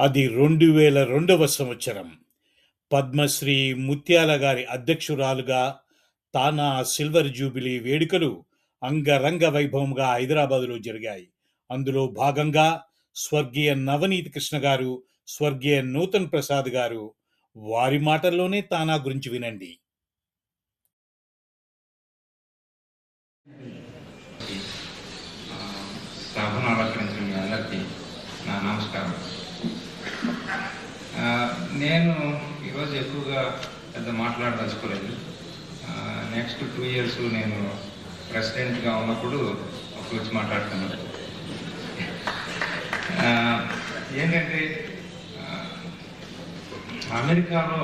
అది 2002వ సంవత్సరం. పద్మశ్రీ ముత్యాల గారి అధ్యక్షురాలుగా తానా సిల్వర్ జూబిలీ వేడుకలు అంగరంగ వైభవంగా హైదరాబాదులో జరిగాయి. అందులో భాగంగా స్వర్గీయ నవనీత్ కృష్ణ గారు, స్వర్గీయ నూతన్ ప్రసాద్ గారు వారి మాటల్లోనే తానా గురించి వినండి. సభను అలంకరించిన మీ అందరికీ నా నమస్కారం. నేను ఈరోజు ఎక్కువగా పెద్ద మాట్లాడదలుచుకోలేదు. నెక్స్ట్ 2 years నేను ప్రెసిడెంట్గా ఉన్నప్పుడు వచ్చి మాట్లాడుతున్నాను. ఏంటంటే అమెరికాలో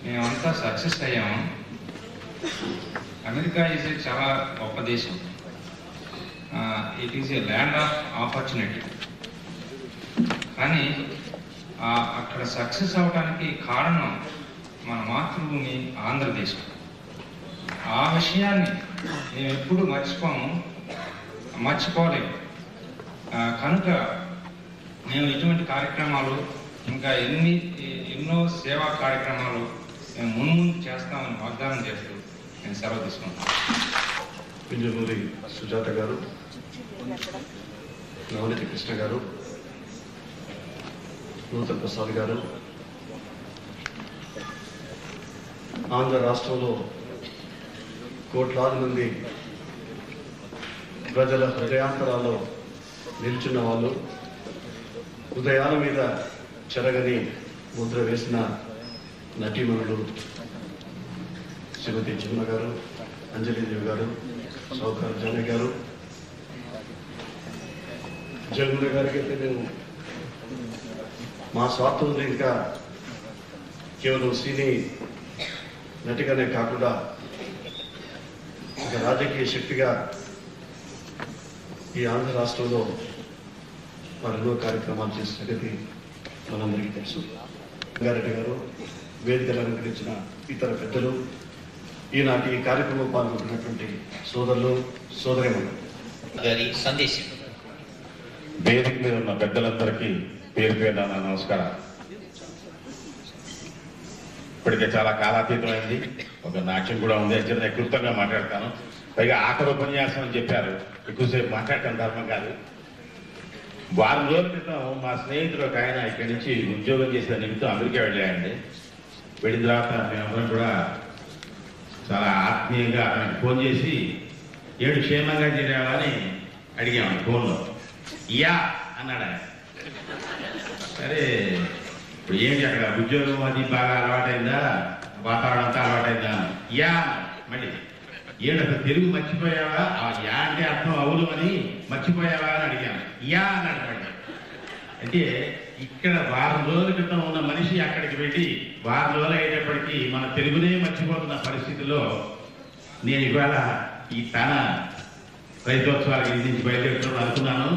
మేమంతా సక్సెస్ అయ్యాము. అమెరికా ఈజ్ చాలా గొప్ప దేశం. It is a land of opportunity. కానీ అక్కడ సక్సెస్ అవడానికి కారణం మన మాతృభూమి ఆంధ్రదేశం. ఆ విషయాన్ని మేము ఎప్పుడు మర్చిపోలేము. కనుక మేము ఇటువంటి కార్యక్రమాలు ఇంకా ఎన్నో సేవా కార్యక్రమాలు మేము ముందు చేస్తామని వాగ్దానం చేస్తూ నేను సెలవు తీసుకుంటాను. పింజమూరి సుజాత గారు, నవనీత్ కృష్ణ గారు, నూతన్ ప్రసాద్ గారు, ఆంధ్ర రాష్ట్రంలో కోట్లాది మంది ప్రజల హృదయాంతరాల్లో నిల్చున్న వాళ్ళు, హృదయాల మీద చెరగని ముద్ర వేసిన నటీమణులు శ్రీమతి జమున గారు, అంజలిదేవి గారు, సౌకర్ జానకి గారు. జమున గారికి అయితే మేము మా స్వార్థం ఇంకా కేవలం సినీ నటిగానే కాకుండా ఒక రాజకీయ శక్తిగా ఈ ఆంధ్ర రాష్ట్రంలో మరెన్నో కార్యక్రమాలు చేసిన సంగతి మనందరికీ తెలుసు. రంగారెడ్డి గారు, వేదికలు అలంకరించిన ఇతర పెద్దలు, ఈనాటి ఈ కార్యక్రమం పాల్గొంటున్నటువంటి సోదరులు, సోదరిమణులు గారి సందేశం. వేదిక మీద ఉన్న పెద్దలందరికీ పేరు పేరున నమస్కారం. ఇప్పటికే చాలా కాలాతీతమైంది. ఒక నాట్యం కూడా ఉంది. చిన్న క్లుప్తంగా మాట్లాడతాను. పైగా ఆఖరి ఉపన్యాసం అని చెప్పారు. ఎక్కువసేపు మాట్లాడటం ధర్మం కాదు. వారం రోజుల క్రితం మా స్నేహితుడు ఒక ఆయన ఇక్కడి నుంచి ఉద్యోగం చేసిన నిమిత్తం అమెరికా వెళ్ళాయండి. వెళ్ళిన తర్వాత మేమందరం కూడా చాలా ఆత్మీయంగా అతనికి ఫోన్ చేసి ఏడు క్షేమంగా చేరావా అని అడిగాము ఫోన్లో. యా అన్నాడు ఆయన. సరే ఇప్పుడు ఏంటి అక్కడ ఉద్యోగం అది బాగా అలవాటైందా, వాతావరణం అంతా అలవాటైందా? యా మళ్ళీ ఏడు అసలు తెలుగు మర్చిపోయావా? యా అంటే అర్థం అవును అని మర్చిపోయావా అని అడిగాను. యా అన్నాడు మళ్ళీ. అంటే ఇక్కడ వారం రోజుల క్రితం ఉన్న మనిషి అక్కడికి వెళ్ళి వారం రోజులు అయ్యేటప్పటికీ మన తెలుగునే మర్చిపోతున్న పరిస్థితిలో నేను ఇవాళ ఈ తన రైతోత్సవాలకి నుంచి బయలుదేరుతున్నాను అనుకున్నాను.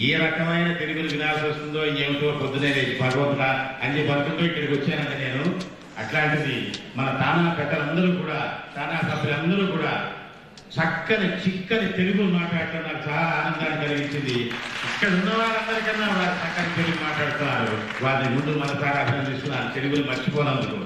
ఏ రకమైన తెలుగులు వినాల్సి వస్తుందో ఏమిటో పొద్దునే భగవంతుడా అని చెప్పి అనుకుంటూ ఇక్కడికి వచ్చానంటే నేను. అట్లాంటిది మన తానా పెద్దలందరూ కూడా, తానా సభ్యులందరూ కూడా చక్కని చిక్కని తెలుగులు మాట్లాడటం నాకు చాలా ఆనందాన్ని కలిగించింది. ఇక్కడ ఉన్న వారందరికన్నా వారు చక్కని తెలుగు మాట్లాడుతున్నారు. వారిని ముందు మనసారా అభినందిస్తున్నాను తెలుగులు మర్చిపోనందుకు.